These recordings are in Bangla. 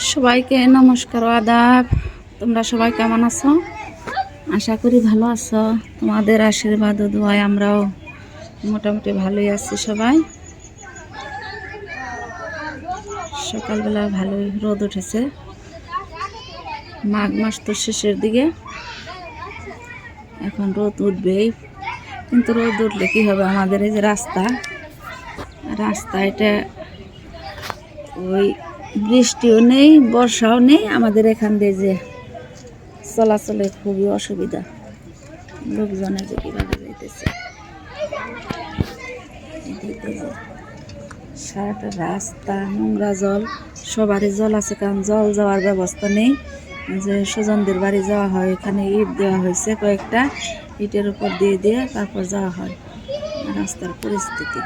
সবাইকে নমস্কার ও আদাব। তোমরা সবাই কেমন আছো? আশা করি ভালো আছো। তোমাদের আশীর্বাদ ও দোয়ায় আমরাও মোটামুটি ভালোই আছি সবাই। সকালবেলা ভালোই রোদ উঠেছে। মাঘ মাস তো শেষের দিকে, এখন রোদ উঠবেই। কিন্তু রোদ উঠলে কি হবে, আমাদের এই যে রাস্তা এটা ওই বৃষ্টিও নেই বর্ষাও নেই, আমাদের এখান দিয়ে যে চলাচলে খুবই অসুবিধা। লোকজনে যে কিভাবে যাইতেছে, সারাটা রাস্তা নোংরা, জল সবারই জল আছে, কারণ জল যাওয়ার ব্যবস্থা নেই। যে স্বজনদের বাড়ি যাওয়া হয়, এখানে ইট দেওয়া হয়েছে কয়েকটা, ইটের উপর দিয়ে দিয়ে তারপর যাওয়া হয়। রাস্তার পরিস্থিতি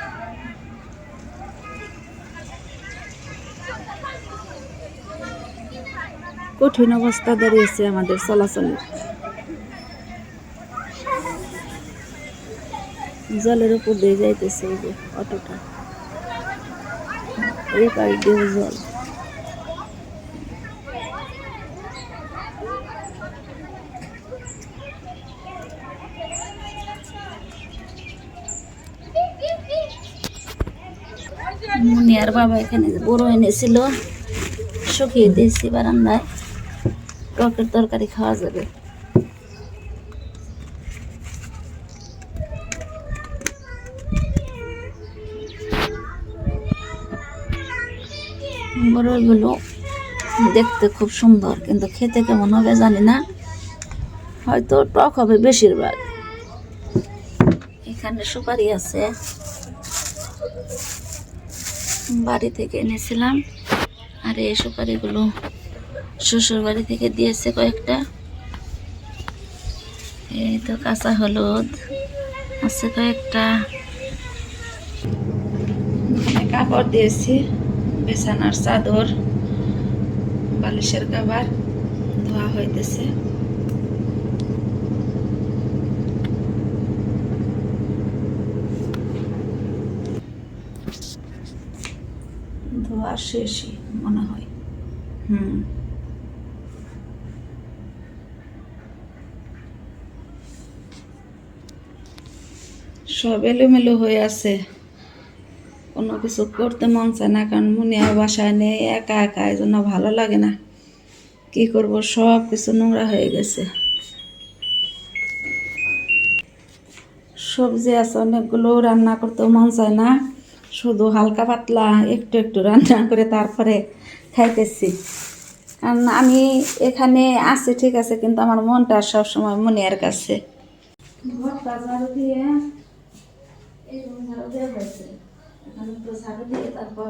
কঠিন অবস্থা দাঁড়িয়েছে আমাদের চলাচলের। জলের উপর দিয়ে যাইতেছে এই যে অটোটা, এই পাশ দিয়ে জল। মুনিয়ার বাবা এখানে বড় এনেছিল, শুকিয়ে দিয়েছি বারান্দায়, টকের তরকারি খাওয়া যাবে। বড়গুলো দেখতে খুব সুন্দর, কিন্তু খেতে কেমন হবে জানি না, হয়তো টক হবে বেশিরভাগ। এখানে সুপারি আছে, বাড়ি থেকে এনেছিলাম। আর এই সুপারিগুলো শ্বশুর বাড়ি থেকে দিয়েছে কয়েকটা। এই তো কাঁচা হলুদ আছে কয়েকটা। কাপড় দিয়েছি, বিছানার চাদর, বালিশের কাভার ধোয়া হইতেছে। ধোয়া শেষই মনে হয়। সব এলোমেলো হয়ে আছে, কোনো কিছু করতে মন চায় না, কারণ মুনিয়া বাসায় নেই, একা একা, এই জন্য ভালো লাগে না। কি করব, সব কিছু নোংরা হয়ে গেছে। সবজি আছে অনেকগুলো, রান্না করতে মন চায় না, শুধু হালকা পাতলা একটু একটু রান্না করে তারপরে খাইতেছি। কারণ আমি এখানে আছি ঠিক আছে, কিন্তু আমার মনটা সবসময় মুনিয়ার কাছে। ঘরটা ঝাড়ু দিয়ে, এই ঝাড়ু দেওয়া হয়েছে, এখানে তো ঝাড়ু দিয়ে তারপর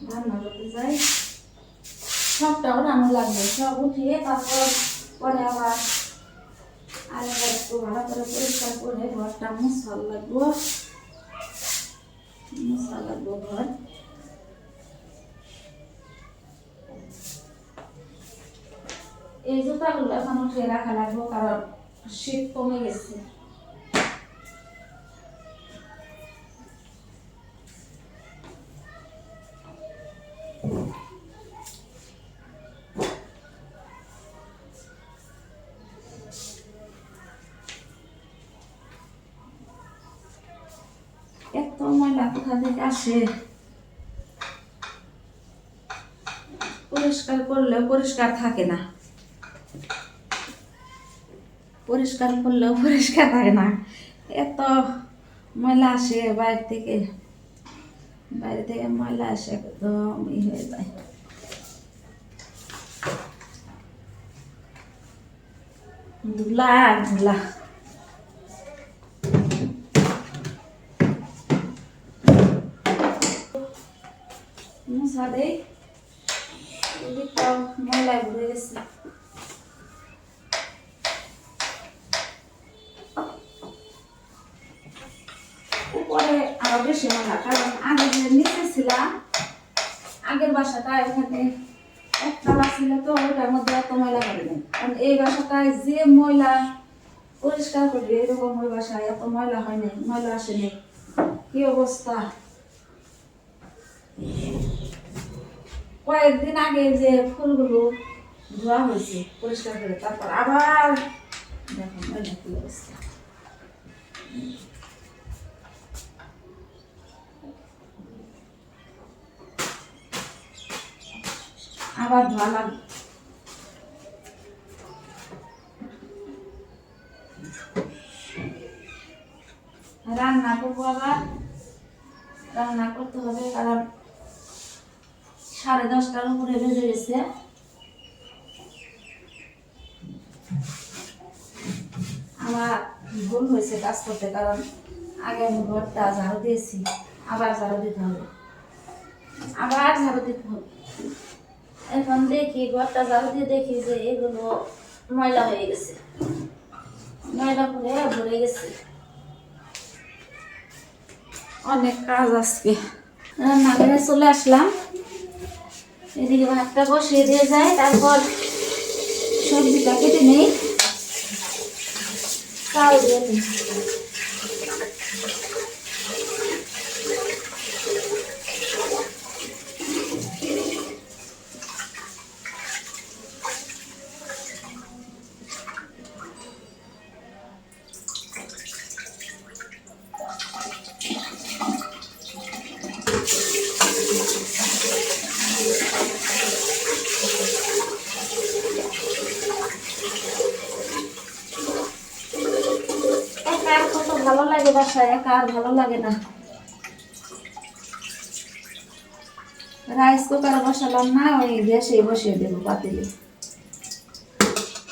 রান্না করতে যাই। সবটাও রান্না লাগবে, সব উঠিয়ে তারপর পরে আবার আরেকবার একটু ভালো করে পরিষ্কার করে ঘরটা মুছা লাগবো ঘর। এই জুতাগুলো এখন উঠিয়ে রাখা লাগবো, কারণ শীত কমে গেছে। এত ময়লা কোথা থেকে আসে, পরিষ্কার করলেও পরিষ্কার থাকে না, পরিষ্কার করলেও পরিষ্কার থাকে না। এত ময়লা আসে বাইরে থেকে ময়লা আসে, একদম হয়ে যায়। ধুলা ধুলা মুছা দেই, ময়লায় ভরে গেছে। উপরে আরো বেশি ময়লা, কারণ আগে যে নিচে ছিলাম, আগের বাসাটা এখানে একতলা ছিল, তো ওটার মধ্যে এত ময়লা করে নেই। কারণ এই বাসাটায় যে ময়লা পরিষ্কার করবে, এরকম ওই বাসায় এত ময়লা হয় নাই, ময়লা আসেনি। কি অবস্থা, কয়েকদিন আগে যে ফুলগুলো ধোয়া হয়েছে পরিষ্কার করে, তারপর আবার দেখুন ওইটা কি অবস্থা। আবার ধোয়া লাগবে। রান্না করবো, আবার রান্না করতে হবে, কারণ 10:30টার উপরে বেজে গেছে। আমার ভুল হয়েছে কাজ করতে, কারণ আগে আমি ঘরটা ঝাড়ু দিয়েছি, আবার ঝাড়ু দিতে হবে, আবার ঝাড়ু দিতে হবে। এখন দেখি ঘরটা ঝাড়ু দিয়ে দেখি যে এগুলো ময়লা হয়ে গেছে, ময়লা করে ভরে গেছে। অনেক কাজ আজকে। রান্নাঘরে চলে আসলাম, এদিকে ভাতটা বসিয়ে দিয়ে যায়, তারপর সবজিটা কেটে নেই, চাল দিয়ে নিই। একা আর কত ভালো লাগে বাসায়, একা আর ভালো লাগে না। রাইস কুকারে বসালাম না, ওই গ্যাসে বসিয়ে দেবো পাতিলে।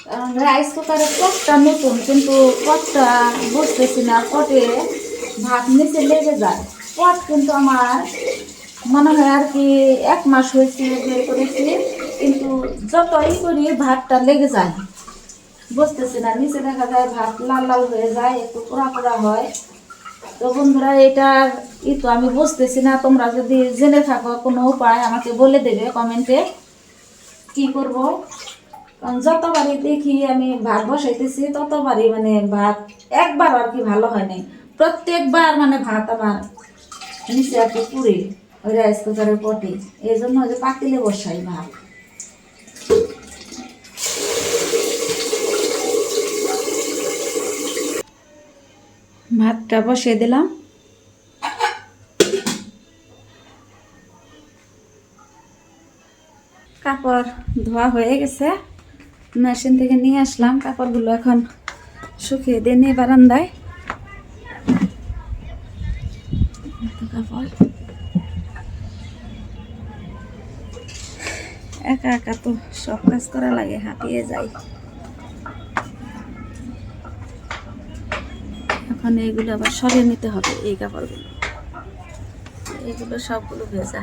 কারণ রাইস কুকারের পটটা নতুন, কিন্তু পটটা বুঝতেছি না, পটে ভাত নিচে লেগে যায়। পট কিন্তু আমার মনে হয় আর কি 1 মাস হয়েছে বের করেছি, কিন্তু যতই করি ভাতটা লেগে যায়। বুঝতেছি না, নিচে দেখা যায় ভাত লাল লাল হয়ে যায়, একটু পোড়া পোড়া হয়। তো বন্ধুরা, এটার তো আমি বুঝতেছি না, তোমরা যদি জেনে থাকো কোনো উপায় আমাকে বলে দেবে কমেন্টে, কি করব। কারণ যতবারই দেখি আমি ভাত বসাইতেছি, ততবারই মানে ভাত একবার আর কি ভালো হয় নাই, প্রত্যেকবার মানে ভাত আমার নিচে আর কি পুড়ে ওই রাইস কুকারের পটে। এই জন্য যে পাতিলে বসাই ভাত। ভাতটা বসিয়ে দিলাম, কাপড় ধোয়া হয়ে গেছে, মেশিন থেকে নিয়ে আসলাম। কাপড়গুলো এখন শুকিয়ে দিয়ে নিয়ে বারান্দায়। কাপড় একা একা তো সব কাজ করা লাগে, হাঁপিয়ে যাই। এখন এইগুলো আবার সরিয়ে নিতে হবে, এই কাপড়গুলো, এইগুলো সবগুলো ভেজা।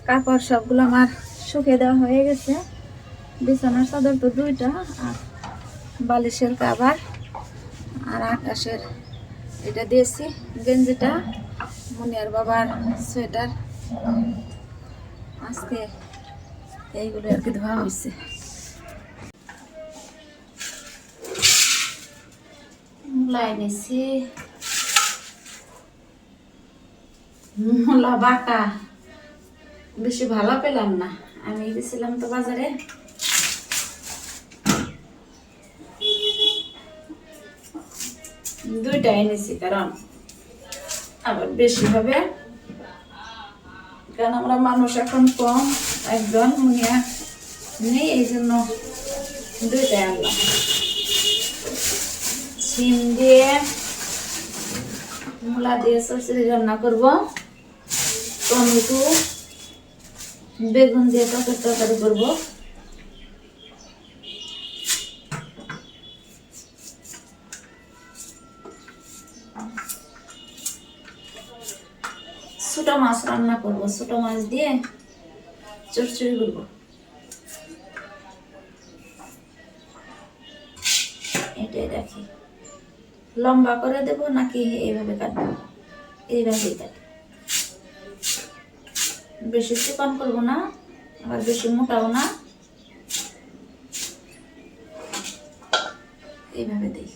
কাপড় সবগুলো আমার শুকিয়ে দেওয়া হয়ে গেছে। বিছানার চাদর তো 2টা, আর বালিশের কভার আর আকাশের এটা দিয়েছি, গেঞ্জিটা মুনিয়ার বাবার সোয়েটার। আজকে এইগুলো আর কি ধোয়া হয়েছে। মূলা এনেছি, মূলা বাটা বেশি ভালো পেলাম না, আমি গেছিলাম তো বাজারে। দুইটা এনেছি, কারণ আবার বেশি হবে, কারণ আমরা মানুষ এখন কম, একজন মুনিয়া নেই, এই জন্য 2টাই আনলাম। সিম দিয়ে মূলা দিয়ে চচ্চড়ি রান্না করব, টমেটো বেগুন দিয়ে তরকারি করব। ছোট মাছ রান্না করব, ছোট মাছ দিয়ে চচ্চড়ি করব। এটাই রাখি, লম্বা করে দেব নাকি এইভাবে কাটবো? এইভাবেই কাটি, বেশি চিকন করবো না, আবার বেশি মোটাও না, এইভাবে দিই।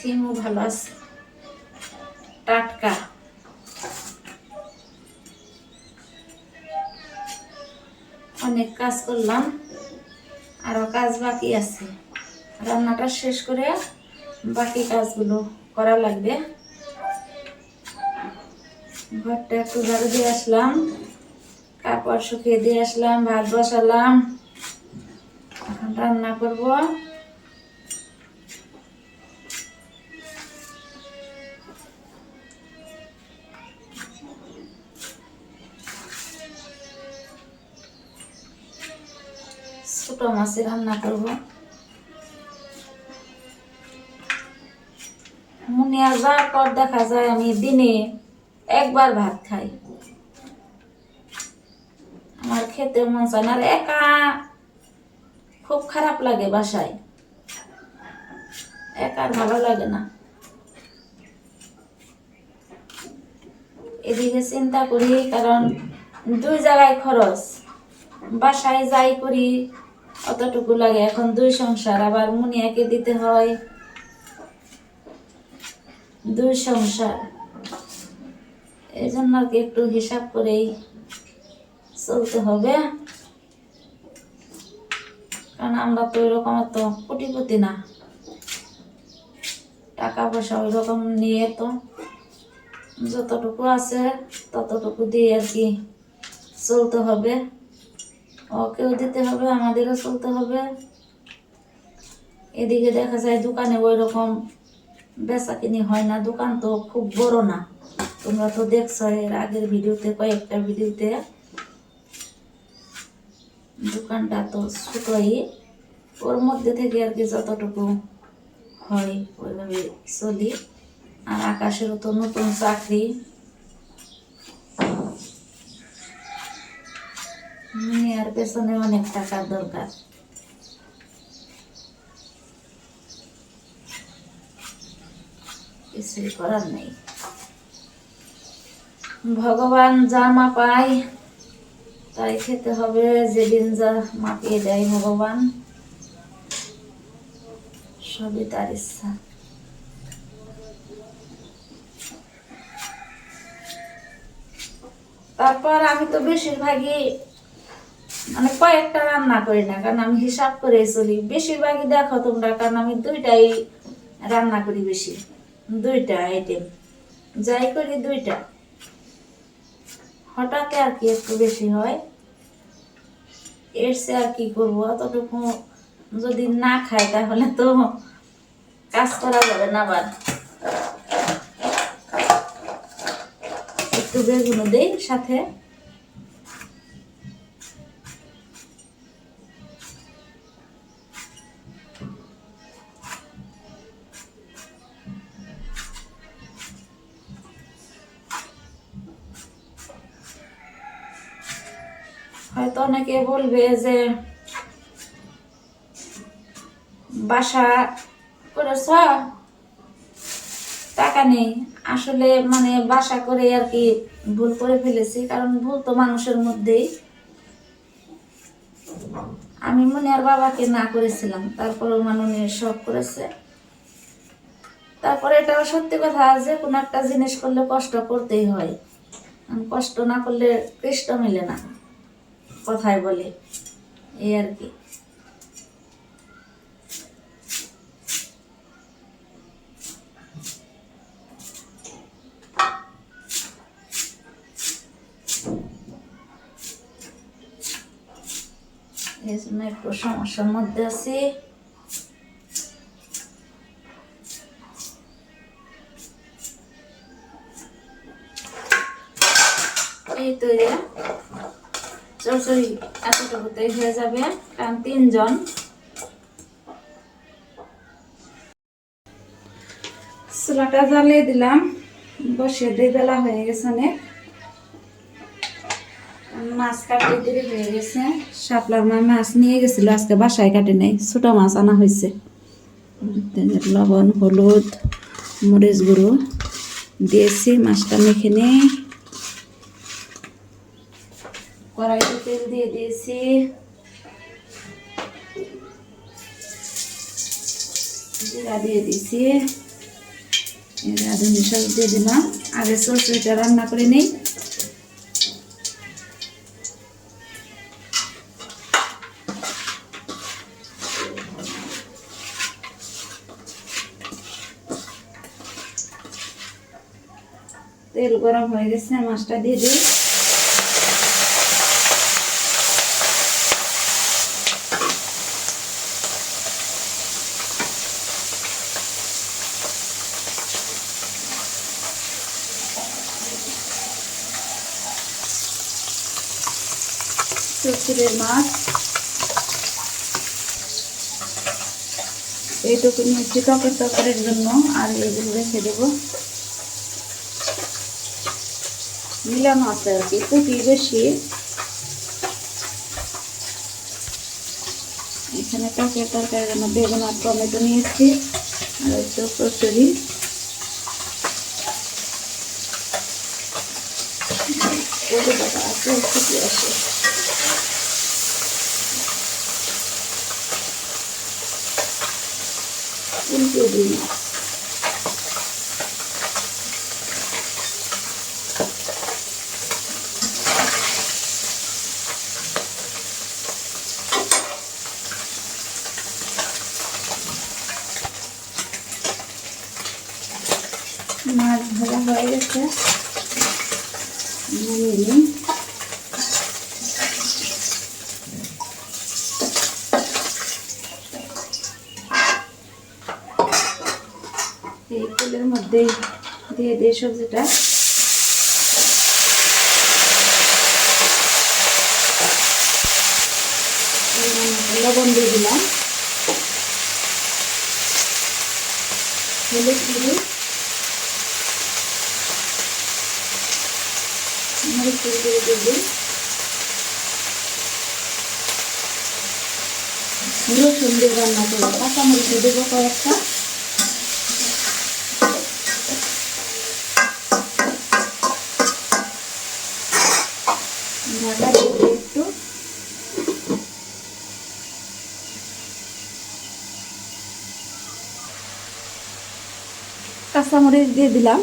সিমও ভালো আছে, টাটকা। অনেক কাজ করলাম, আরো কাজ বাকি আছে। রান্নাটা শেষ করে বাকি কাজগুলো করা লাগবে। ঘরটা একটু ঝাড়ু দিয়ে আসলাম, কাপড় শুকিয়ে দিয়ে আসলাম, ভাত বসালাম, এখন রান্না করব। ছোট মাছে রান্না করব। মুনিয়া যাওয়ার পর দেখা যায় আমি দিনে একবার ভাত খাই। আমার খেতে মন চায় না, আর একা খুব খারাপ লাগে, বাসায় একা ভালো লাগে না। এদিকে চিন্তা করি, কারণ 2 জায়গায় খরচ, বাসায় যাই করি অতটুকু লাগে, এখন 2 সংসার, আবার মুনিয়াকে দিতে হয় 2 সংসার। এই জন্য আর কি একটু হিসাব করেই চলতে হবে, কারণ আমরা তো ওইরকম তো কোটিপতি না, টাকা পয়সা ওই রকম নিয়ে তো যতটুকু আছে ততটুকু দিয়ে আর কি চলতে হবে। ওকেও দিতে হবে, আমাদেরও চলতে হবে। এদিকে দেখা যায় দোকানে ওই রকম বেচা কিনি হয় না, দোকান তো খুব বড় না, তোমরা তো দেখছো এর আগের ভিডিওতে, কয়েকটা ভিডিওতে। দোকানটা তো ছোটই, ওর মধ্যে থেকে আর কি যতটুকু হয় ওইভাবে চলি। আর আকাশেরও তো নতুন চাকরি, মেয়ের পেছনে অনেক টাকার দরকার। কিছুই করার নেই, ভগবান যা মাপায় তাই খেতে হবে, যেদিন যা মাপিয়ে দেয় ভগবান, সবই তার ইচ্ছা। তারপর আমি তো বেশিরভাগই মানে কয়েকটা রান্না করি না, কারণ আমি হিসাব করে চলি। বেশিরভাগই দেখো তোমরা, কারণ আমি 2টাই রান্না করি, বেশি 2টা আইটেম যাই করি 2টা। হঠাৎ আর কি একটু বেশি হয়, এর সে আর কি করবো, অতটুকু যদি না খাই তাহলে তো কাজ করা যাবে না। আবার একটু বেগুনও দেই সাথে, হয়তো অনেকে বলবে যে বাসা করেছ টাকা নেই। আসলে মানে বাসা করে আর কি ভুল করে ফেলেছি, কারণ ভুল তো মানুষের মধ্যেই। আমি মনে আর বাবাকে না করেছিলাম, তারপরেও মানুষ সব করেছে। তারপরে এটাও সত্যি কথা, যে কোনো একটা জিনিস করলে কষ্ট করতেই হয়, কষ্ট না করলে কৃষ্ট মেলে না, কথায় বলে, এই আর কি। এই জন্য একটু সমস্যার মধ্যে আছি। এই তো চচ্চড়ি এতটুকুতেই হয়ে যাবে, কারণ 3 জন। চুলাটা জ্বালিয়ে দিলাম, বসিয়ে দিয়ে বেলা হয়ে গেছে অনেক। মাছ কাটতে দেরি হয়ে গেছে, শাপলার মা মাছ নিয়ে গেছিল, আজকে বাসায় কাটে নাই, ছোট মাছ আনা হয়েছে। লবণ, হলুদ, মরিচ গুঁড়ো দিয়েছি, মাছটা মেখে নিয়ে কড়াইতে তেল দিয়ে দিয়েছি, জিরা দিয়ে দিয়েছি, এই রাঁধুনি সস দিয়ে দিলাম। আগে চচড়িটা রান্না করে নিই। তেল গরম হয়ে গেছে, মাছটা দিয়ে দিই। চচড়ির মাছ এইটুকু নিয়েছি টকের তরকারির জন্য, আর এইগুলো রেখে দেবো। মিলানো আছে আর কি, কুটি বেশি। এখানে টকের তরকারির জন্য বেগুন আর টমেটো নিয়েছি, আর একটু কচুরি। আছে কুটি আসে। উল্টে দিই মাছ। মাছ ভাজা হয়ে গেছে, নামিয়ে নিই। এই তেলের মধ্যে দিয়ে দিয়ে সবজিটা। লবণ দিয়ে দিলাম, হলুদ গুঁড়ো, মরিচ গুঁড়ো দিয়ে দিই, রসুন দিয়ে রান্না করবো। কাঁচামরিচ দেবো কয়েকটা। ঢাকা দিয়ে একটু কাঁচামরিচ দিয়ে দিলাম।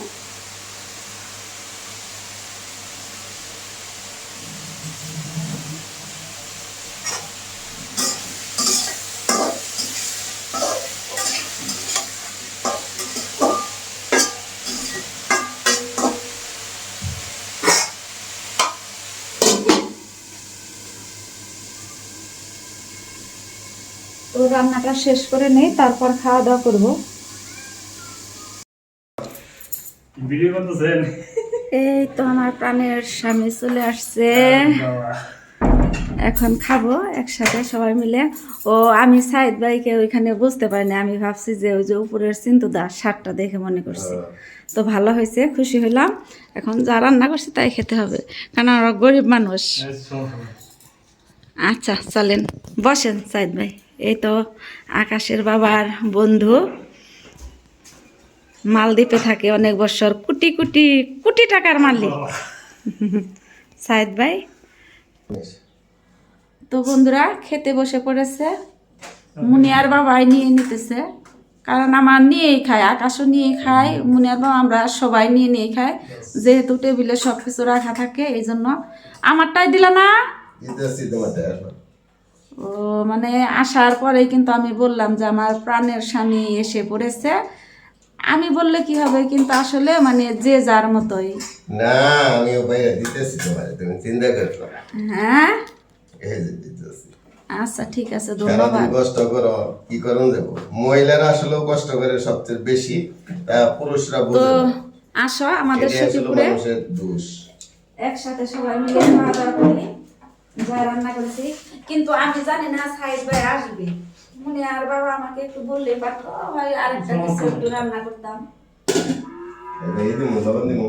তো রান্নাটা শেষ করে নেই, তারপর খাওয়া দাওয়া করবো। এই তো আমার প্রাণের স্বামী চলে আসছে, এখন খাবো একসাথে সবাই মিলে। ও আমি সাইদ ভাইকে ওইখানে বুঝতে পারিনি, আমি ভাবছি যে ওই যে উপরের সিন্ধুদা শার্টটা দেখে মনে করছি। তো ভালো হয়েছে, খুশি হইলাম। এখন যা রান্না করছে তাই খেতে হবে, কারণ আমরা গরিব মানুষ। আচ্ছা চলেন, বসেন সাইদ ভাই। এই তো আকাশের বাবার বন্ধু, মালদ্বীপে থাকে অনেক বছর, কোটি কোটি কোটি টাকার মালিক সাইদ ভাই। তো বন্ধুরা খেতে বসে পড়েছে, মুনিয়ার বাবাই নিয়ে নিতেছে, কারণ আমার নিয়েই খায়, আকাশও নিয়ে খায়, মুনিয়ার বাবা, আমরা সবাই নিয়ে নিয়ে খাই, যেহেতু টেবিলে সব কিছু রাখা থাকে এই জন্য। আমারটাই দিল না। ও মানে আসার পরেই কিন্তু আমি বললাম যে আমার প্রাণের স্বামী এসে পড়েছে। আমি বললে কি হবে, কিন্তু আসলে মানে যে যার মতোই না, আমি বাইরে দিতেছি তোমার, তুমি চিন্তা করো। হ্যাঁ এই যে দিতেছি। আচ্ছা ঠিক আছে, সারাদিন ধন্যবাদ। কষ্ট করো, কি করুন দেবো। মহিলারা আসলেও কষ্ট করে সবচেয়ে বেশি, তা পুরুষরা তো বুঝে না। আসো আমাদের এটাই আসলে সখীপুরে মানুষের দোষ। একসাথে সবাই মিলে খাওয়া দাওয়া করি, যা রান্না করেছি। কিন্তু আমি জানি না সাইদ ভাই আসবে, মনে আর বাবা আমাকে একটু বললে পারতো, ভাই আরেকটা কিছু একটু রান্না করতাম। এই যে লবণ দিমু।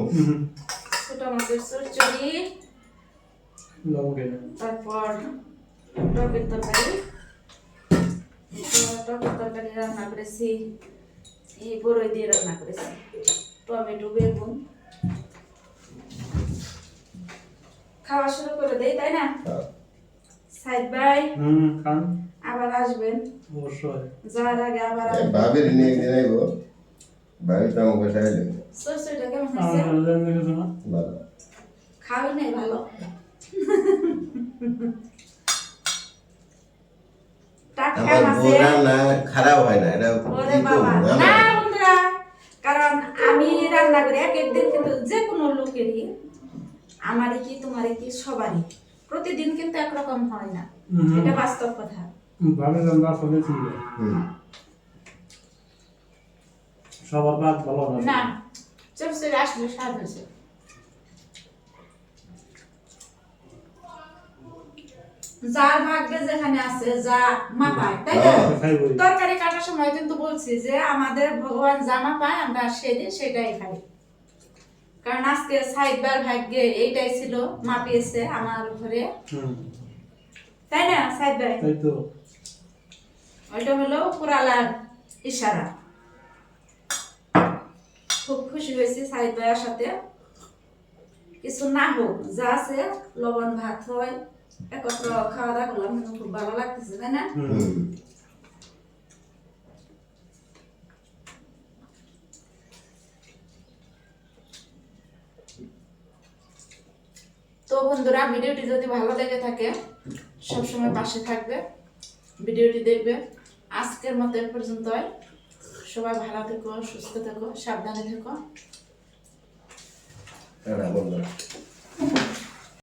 ছোট মাছের চচ্চড়ি, তারপর টকের তরকারি। টকের তরকারি রান্না করেছি, এই বড়ই দিয়ে রান্না করেছি, টমেটো বেগুন। খাওয়া শুরু করে দেই, তাই না সাইদ ভাই? আবার আসবেন, যাওয়ার আগে আবার ভাবির নিয়ে একদিন আইবো। বাড়িতে আমাকে চাইলে সরষেটা কেমন হয়েছে? ভালো। খাওয়াই নাই ভালো। টাটকা আমার মাছে বউ রান্না খারাপ হয় না, এটা ওরে কি বাবা করবো না জানো? বন্ধুরা, কারণ আমি রান্না করি এক একদিন, কিন্তু যে কোনো লোকেরই, আমারই কি তোমারই কি সবারই প্রতিদিন কিন্তু একরকম হয় না, এটা বাস্তব কথা। ভালো রান্না আসলে ছিল হুম। সবার ভাত ভালো না চরচরে আসলে স্বাদ হয়েছে। যার ভাগ্যে যেখানে আছে যা মাপায়, তাই না? খাইবই তরকারি কাটার সময় কিন্তু বলছি যে আমাদের ভগবান যা মাপায় আমরা সেদিন সেটাই খাই। কারণ আজকে সাইবার ভাগ্যে এইটাই ছিল, মাপিয়েছে আমার ঘরে, তাই না সাইদ ভাই? তাই তো ওইটা হলো পুরালার ইশারা। খুব খুশি হয়েছি সাইদ ভাইয়ের সাথে। কিছু না হোক, যা আছে লবণ ভাত হয় একত্র খাওয়া দাওয়া করলাম, কিন্তু খুব ভালো লাগতেছে, তাই না? হুম। তো বন্ধুরা, ভিডিওটি যদি ভালো লেগে থাকে সবসময় পাশে থাকবে, ভিডিওটি দেখবে। আজকের মতো এ পর্যন্তই। সবাই ভালো থেকো, সুস্থ থেকো, সাবধানে থেকো। বন্ধুরা